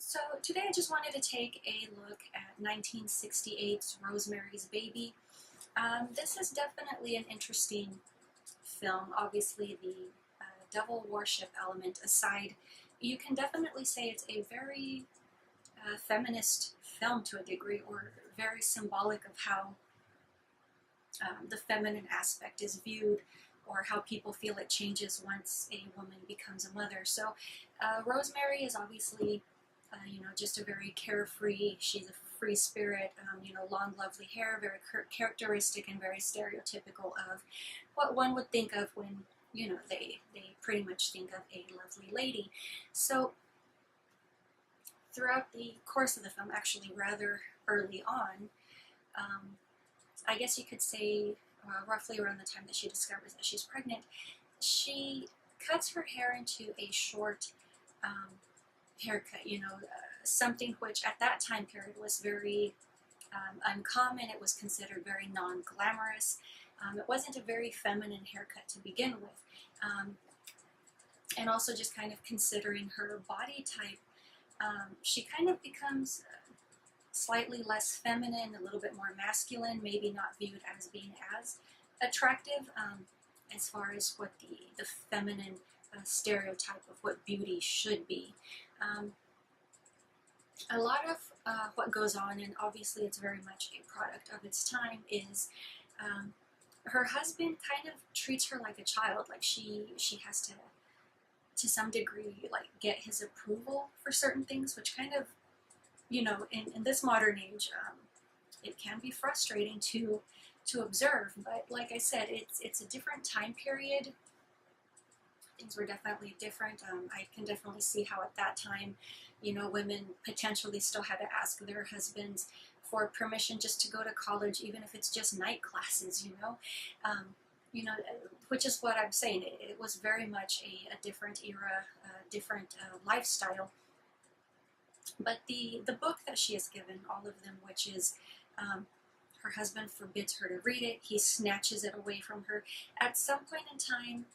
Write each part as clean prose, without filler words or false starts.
So today I just wanted to take a look at 1968's Rosemary's Baby. This is definitely an interesting film. Obviously, the devil worship element aside, you can definitely say it's a very feminist film to a degree, or very symbolic of how the feminine aspect is viewed, or how people feel it changes once a woman becomes a mother. So Rosemary is obviously just a very carefree, she's a free spirit, long lovely hair, very characteristic and very stereotypical of what one would think of when, they pretty much think of a lovely lady. So throughout the course of the film, actually rather early on, I guess you could say roughly around the time that she discovers that she's pregnant, she cuts her hair into a short haircut, something which at that time period was very uncommon. It was considered very non-glamorous. It wasn't a very feminine haircut to begin with. And also just kind of considering her body type, she kind of becomes slightly less feminine, a little bit more masculine, maybe not viewed as being as attractive as far as what the feminine stereotype of what beauty should be. A lot of what goes on, and obviously it's very much a product of its time, is her husband kind of treats her like a child. Like she has to some degree, like get his approval for certain things, which kind of, in this modern age, it can be frustrating to observe. But like I said, it's a different time period. Things were definitely different. I can definitely see how at that time, women potentially still had to ask their husbands for permission just to go to college, even if it's just night classes, which is what I'm saying. It was very much a different era, different lifestyle. But the book that she is given, all of them, which is her husband forbids her to read it. He snatches it away from her. At some point in time,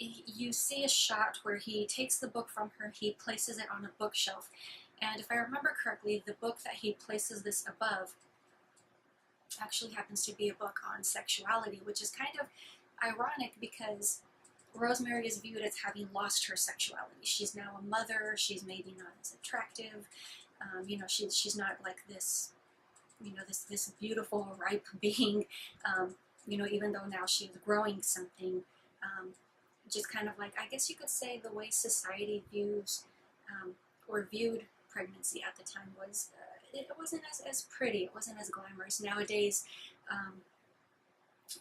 you see a shot where he takes the book from her, he places it on a bookshelf, and if I remember correctly, the book that he places this above actually happens to be a book on sexuality, which is kind of ironic because Rosemary is viewed as having lost her sexuality. She's now a mother, she's maybe not as attractive, she's not like this, this beautiful, ripe being, even though now she is growing something. Just kind of like, I guess you could say, the way society views or viewed pregnancy at the time was, it wasn't as pretty, it wasn't as glamorous. Nowadays,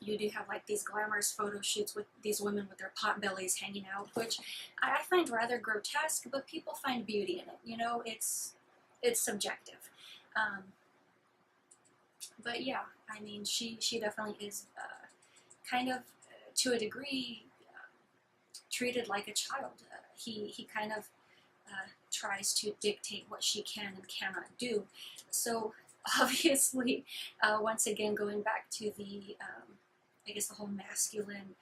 you do have like these glamorous photo shoots with these women with their pot bellies hanging out, which I find rather grotesque, but people find beauty in it. It's subjective. But yeah, I mean, she definitely is kind of, to a degree, treated like a child. He kind of tries to dictate what she can and cannot do. So obviously, once again, going back to the, I guess the whole masculine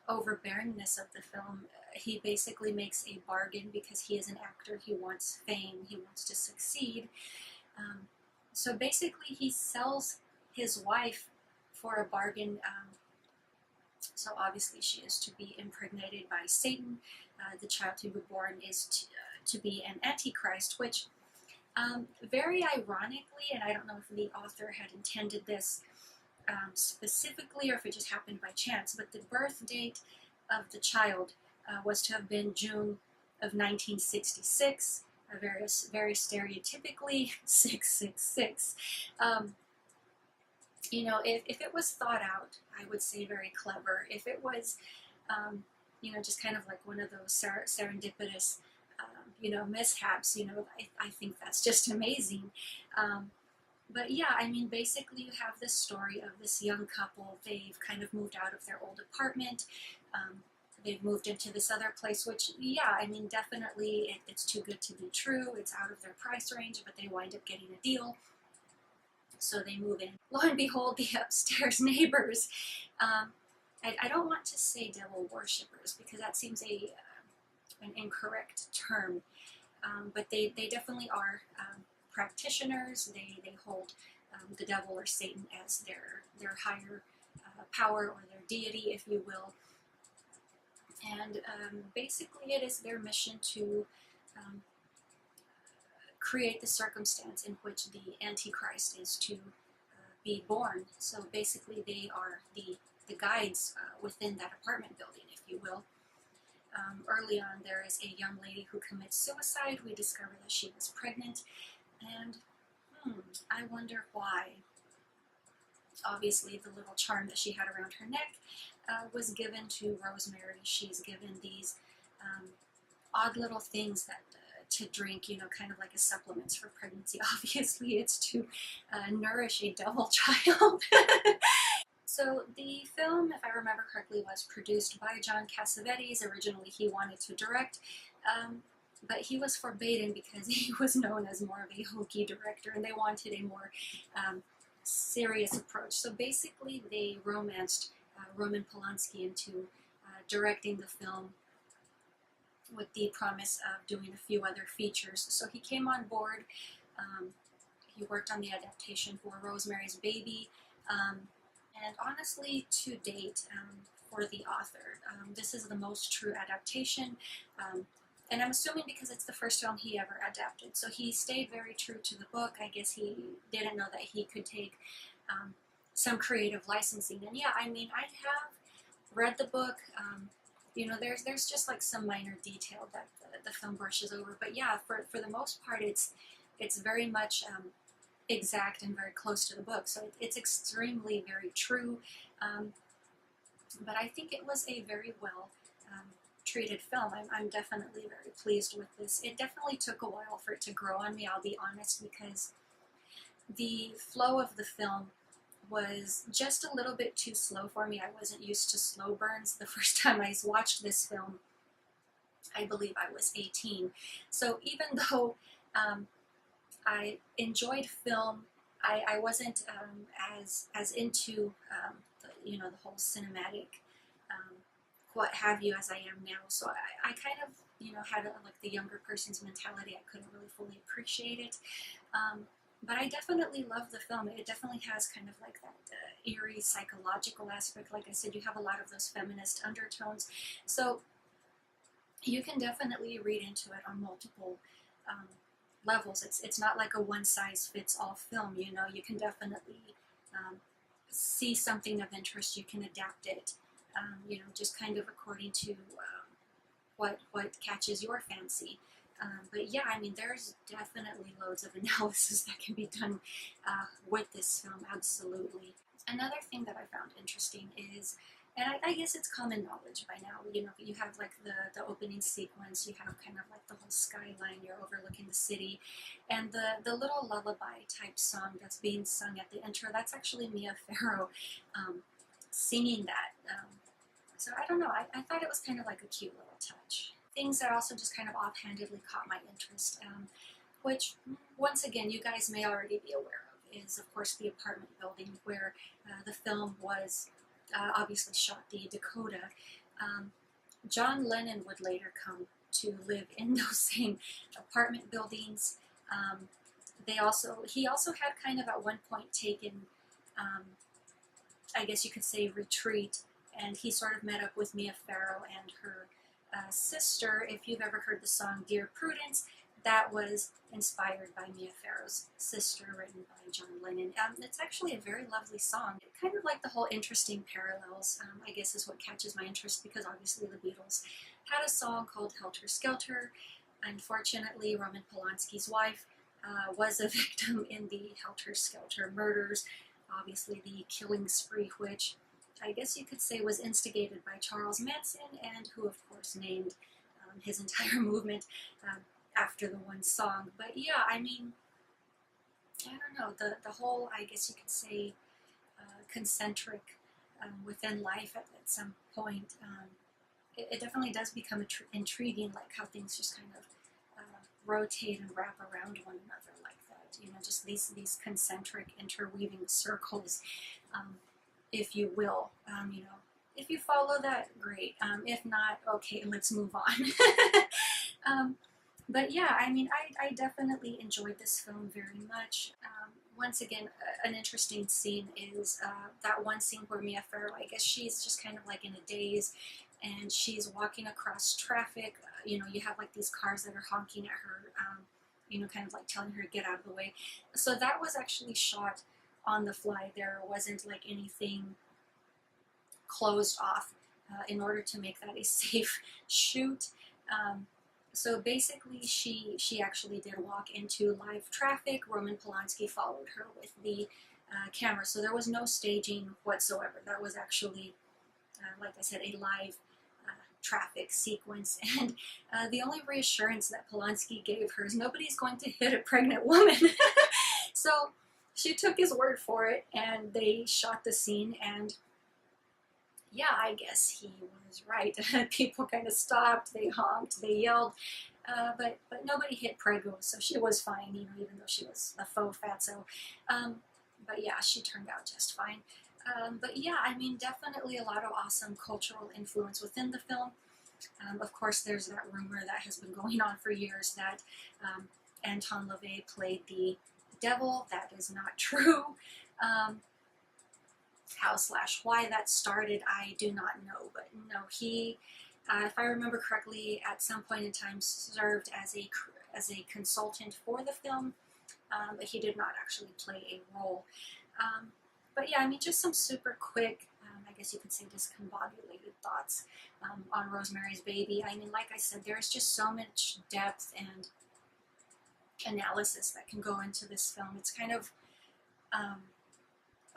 overbearingness of the film, he basically makes a bargain because he is an actor, he wants fame, he wants to succeed. So basically he sells his wife for a bargain. So obviously she is to be impregnated by Satan. The child to be born is to be an antichrist, which very ironically, and I don't know if the author had intended this specifically or if it just happened by chance, but the birth date of the child was to have been June of 1966, very stereotypically 666. If it was thought out, I would say very clever. If it was, just kind of like one of those serendipitous, mishaps, I think that's just amazing. But yeah, I mean, basically you have this story of this young couple. They've kind of moved out of their old apartment. They've moved into this other place, which, yeah, I mean, definitely it's too good to be true. It's out of their price range, but they wind up getting a deal. So they move in. Lo and behold, the upstairs neighbors, I don't want to say devil worshippers because that seems a an incorrect term, but they definitely are practitioners. They hold the devil or Satan as their higher power or their deity, if you will. And basically it is their mission to create the circumstance in which the Antichrist is to be born. So basically they are the guides within that apartment building, if you will. Early on, there is a young lady who commits suicide. We discover that she was pregnant, and I wonder why. Obviously, the little charm that she had around her neck was given to Rosemary. She's given these odd little things that to drink, you know, kind of like a supplements for pregnancy. Obviously, it's to nourish a devil child. So the film, if I remember correctly, was produced by John Cassavetes. Originally, he wanted to direct, but he was forbidden because he was known as more of a hokey director, and they wanted a more serious approach. So basically, they romanced Roman Polanski into directing the film with the promise of doing a few other features. So he came on board. He worked on the adaptation for Rosemary's Baby. And honestly, to date, for the author, this is the most true adaptation. And I'm assuming because it's the first film he ever adapted. So he stayed very true to the book. I guess he didn't know that he could take some creative licensing. And yeah, I mean, I have read the book. You know, there's just like some minor detail that the film brushes over. But yeah, for the most part, it's very much exact and very close to the book, so it's extremely very true, but I think it was a very well treated film. I'm definitely very pleased with this. It definitely took a while for it to grow on me, I'll be honest, because the flow of the film was just a little bit too slow for me. I wasn't used to slow burns. The first time I watched this film, I believe I was 18, so even though I enjoyed film, I wasn't as into the whole cinematic what have you as I am now. So I kind of had like the younger person's mentality. I couldn't really fully appreciate it, but I definitely love the film. It definitely has kind of like that eerie psychological aspect. Like I said, you have a lot of those feminist undertones, so you can definitely read into it on multiple levels. It's not like a one-size-fits-all film. You can definitely see something of interest. You can adapt it, just kind of according to what catches your fancy. But yeah, I mean, there's definitely loads of analysis that can be done with this film, absolutely. Another thing that I found interesting is, and I guess it's common knowledge by now, you have like the opening sequence, you have kind of like the whole skyline, you're overlooking the city, and the little lullaby type song that's being sung at the intro, that's actually Mia Farrow singing that. So I don't know, I thought it was kind of like a cute little touch. Things that also just kind of offhandedly caught my interest, which, once again, you guys may already be aware of, is of course the apartment building where the film was obviously shot, the Dakota. John Lennon would later come to live in those same apartment buildings. He also had kind of at one point taken, I guess you could say, retreat, and he sort of met up with Mia Farrow and her sister. If you've ever heard the song Dear Prudence, that was inspired by Mia Farrow's sister, written by John Lennon. It's actually a very lovely song. Kind of like the whole interesting parallels, I guess, is what catches my interest, because obviously the Beatles had a song called Helter Skelter. Unfortunately, Roman Polanski's wife was a victim in the Helter Skelter murders. Obviously the killing spree, which I guess you could say was instigated by Charles Manson, and who of course named his entire movement after the one song. But yeah, I mean, I don't know, the whole, I guess you could say, concentric within life at some point, it definitely does become intriguing, like how things just kind of rotate and wrap around one another like that, just these concentric interweaving circles, if you will. if you follow that, great. If not, okay, let's move on. But yeah, I mean, I definitely enjoyed this film very much. Once again, an interesting scene is that one scene where Mia Farrow, I guess she's just kind of like in a daze, and she's walking across traffic. You know, you have like these cars that are honking at her, you know, kind of like telling her to get out of the way. So that was actually shot on the fly. There wasn't like anything closed off in order to make that a safe shoot. So basically, she actually did walk into live traffic. Roman Polanski followed her with the camera, so there was no staging whatsoever. That was actually, like I said, a live traffic sequence. And the only reassurance that Polanski gave her is nobody's going to hit a pregnant woman. So she took his word for it, and they shot the scene. And yeah, I guess he was right. People kind of stopped, they honked, they yelled, but nobody hit Prego, so she was fine, you know, even though she was a faux fatso. But yeah, she turned out just fine. But yeah, I mean, definitely a lot of awesome cultural influence within the film. Of course, there's that rumor that has been going on for years that Anton LaVey played the devil. That is not true. How/why that started, I do not know, but no, he, if I remember correctly, at some point in time served as a consultant for the film, but he did not actually play a role. But yeah, I mean, just some super quick, I guess you could say discombobulated thoughts on Rosemary's Baby. I mean, like I said, there's just so much depth and analysis that can go into this film. It's kind of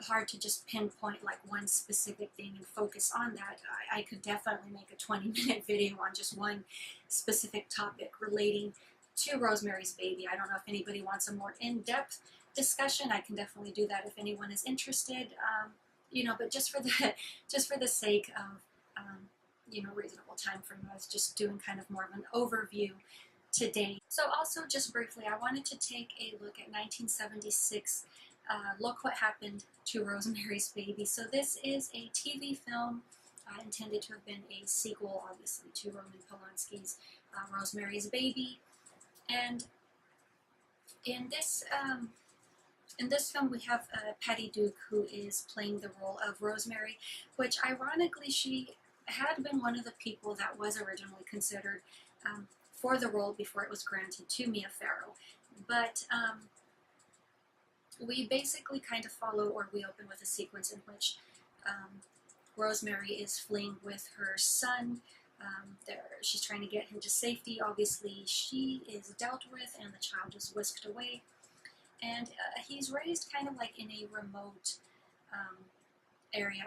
hard to just pinpoint like one specific thing and focus on that. I could definitely make a 20-minute video on just one specific topic relating to Rosemary's Baby. I don't know if anybody wants a more in-depth discussion. I can definitely do that if anyone is interested. You know, but just for the sake of you know, reasonable time frame, I was just doing kind of more of an overview today. So also, just briefly, I wanted to take a look at 1976. Look What Happened to Rosemary's Baby. So this is a TV film intended to have been a sequel, obviously, to Roman Polanski's Rosemary's Baby. And in this film, we have Patty Duke, who is playing the role of Rosemary, which ironically, she had been one of the people that was originally considered for the role before it was granted to Mia Farrow. But we basically kind of follow, or we open with a sequence in which Rosemary is fleeing with her son. She's trying to get him to safety. Obviously, she is dealt with, and the child is whisked away. And he's raised kind of like in a remote area.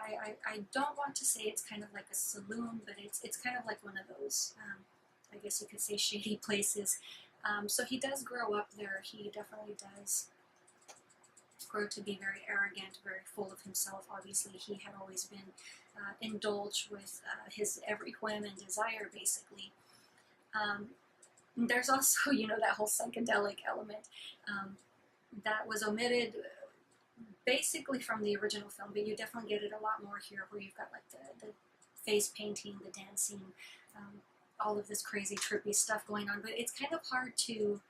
I don't want to say it's kind of like a saloon, but it's kind of like one of those, I guess you could say, shady places. So he does grow up there. He definitely does grow to be very arrogant, very full of himself. Obviously, he had always been indulged with his every whim and desire, basically. There's also, you know, that whole psychedelic element that was omitted basically from the original film, but you definitely get it a lot more here, where you've got like the face painting, the dancing, all of this crazy trippy stuff going on. But it's kind of hard to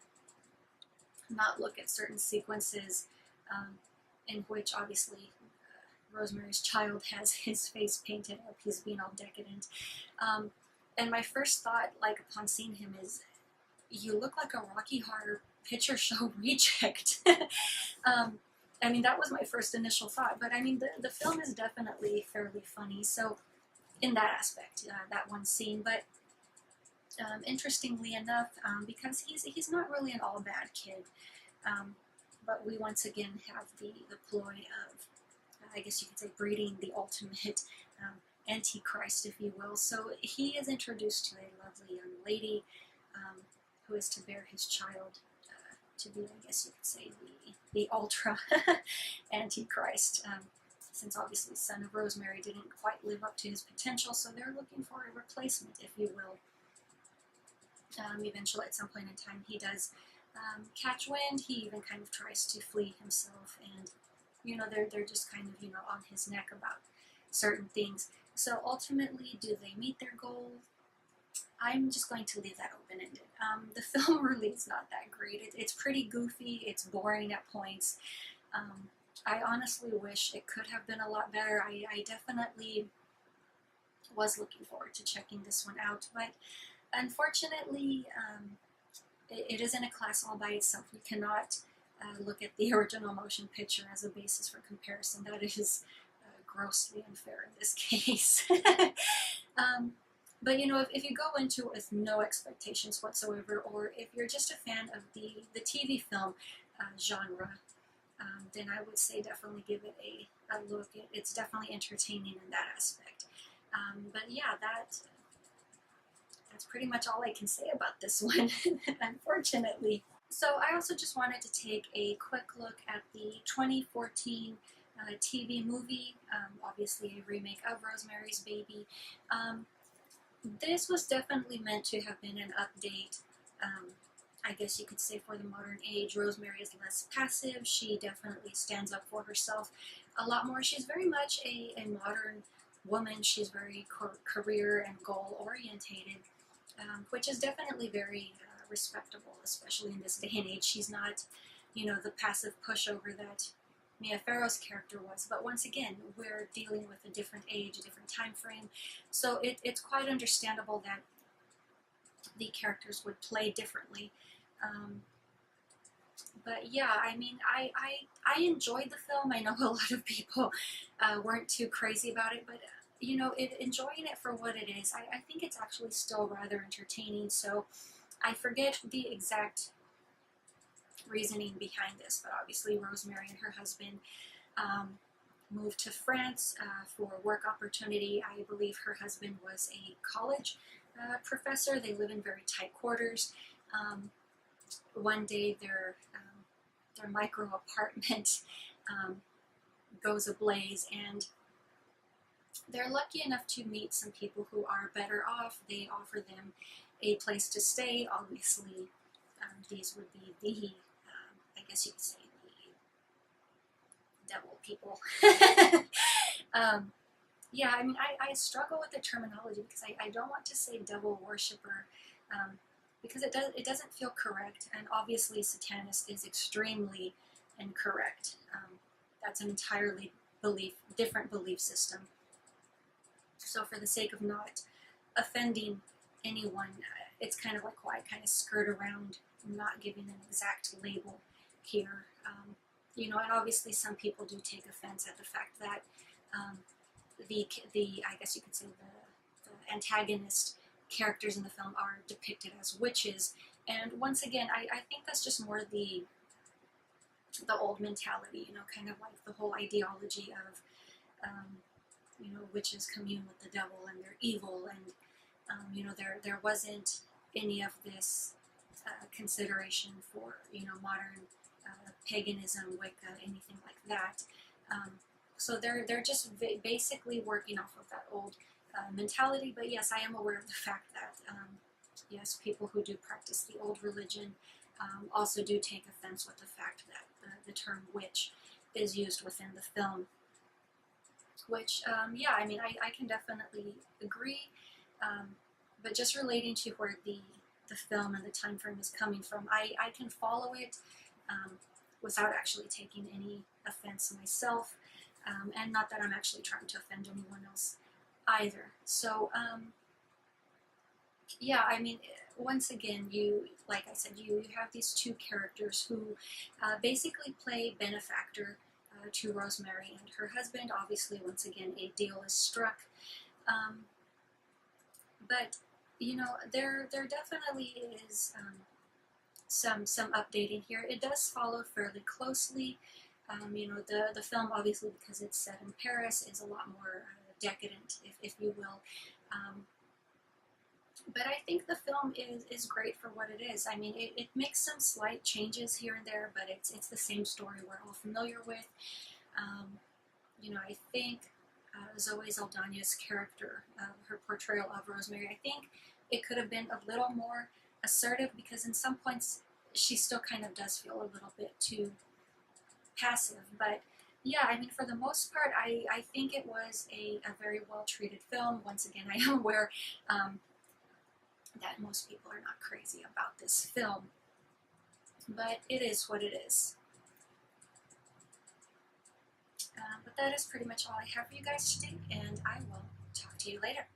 not look at certain sequences in which obviously Rosemary's child has his face painted up, he's being all decadent. And my first thought, like upon seeing him, is, you look like a Rocky Horror Picture Show reject. I mean, that was my first initial thought, but I mean, the film is definitely fairly funny, so in that aspect, that one scene. But interestingly enough, because he's not really an all bad kid, but we once again have the ploy of, I guess you could say, breeding the ultimate antichrist, if you will. So he is introduced to a lovely young lady who is to bear his child to be, I guess you could say, the ultra antichrist, since obviously son of Rosemary didn't quite live up to his potential, so they're looking for a replacement, if you will. Eventually, at some point in time, he does catch wind. He even kind of tries to flee himself, and you know, they're just kind of, you know, on his neck about certain things. So ultimately, do they meet their goal? I'm just going to leave that open-ended. The film really is not that great. It's pretty goofy. It's boring at points. Um, I honestly wish it could have been a lot better. I definitely was looking forward to checking this one out, but unfortunately, it isn't a class all by itself. You cannot look at the original motion picture as a basis for comparison. That is grossly unfair in this case. um, but you know, if you go into it with no expectations whatsoever, or if you're just a fan of the TV film genre, then I would say definitely give it a look. It's definitely entertaining in that aspect. But yeah, that's pretty much all I can say about this one, unfortunately. So I also just wanted to take a quick look at the 2014 TV movie, obviously a remake of Rosemary's Baby. This was definitely meant to have been an update, I guess you could say, for the modern age. Rosemary is less passive. She definitely stands up for herself a lot more. She's very much a modern woman. She's very career and goal orientated, which is definitely very respectable, especially in this day and age. She's not, you know, the passive pushover that Mia Farrow's character was. But once again, we're dealing with a different age, a different time frame, so it's quite understandable that the characters would play differently. Um, but yeah, I mean, I enjoyed the film. I know a lot of people weren't too crazy about it, but you know, enjoying it for what it is, I think it's actually still rather entertaining. So I forget the exact reasoning behind this, but obviously Rosemary and her husband um, moved to France for work opportunity. I believe her husband was a college professor. They live in very tight quarters. One day their micro apartment goes ablaze, and they're lucky enough to meet some people who are better off. They offer them a place to stay. Obviously, these would be the, I guess you could say, the devil people. Yeah, I mean, I struggle with the terminology because I don't want to say devil worshiper, because it doesn't feel correct, and obviously satanist is extremely incorrect. That's an entirely different belief system. So for the sake of not offending anyone, it's kind of like why I kind of skirt around not giving an exact label here. You know, and obviously some people do take offense at the fact that the I guess you could say the antagonist characters in the film are depicted as witches. And once again, I think that's just more the old mentality, you know, kind of like the whole ideology of, you know, witches commune with the devil and they're evil, and, you know, there wasn't any of this consideration for, you know, modern paganism, Wicca, anything like that. So they're just basically working off of that old mentality. But yes, I am aware of the fact that yes, people who do practice the old religion also do take offense with the fact that the term witch is used within the film. Which, yeah, I mean, I can definitely agree. But just relating to where the film and the time frame is coming from, I can follow it without actually taking any offense myself. And not that I'm actually trying to offend anyone else either. So, yeah, I mean, once again, like I said, you have these two characters who basically play benefactor to Rosemary and her husband. Obviously, once again, a deal is struck. But, you know, there definitely is some updating here. It does follow fairly closely. You know, the film, obviously, because it's set in Paris, is a lot more decadent, if you will. But I think the film is great for what it is. I mean, it makes some slight changes here and there, but it's the same story we're all familiar with. You know, I think Zoe Saldana's character, her portrayal of Rosemary, I think it could have been a little more assertive, because in some points she still kind of does feel a little bit too passive. But yeah, I mean, for the most part, I think it was a very well treated film. Once again, I am aware um, that most people are not crazy about this film, but it is what it is. But that is pretty much all I have for you guys today, and I will talk to you later.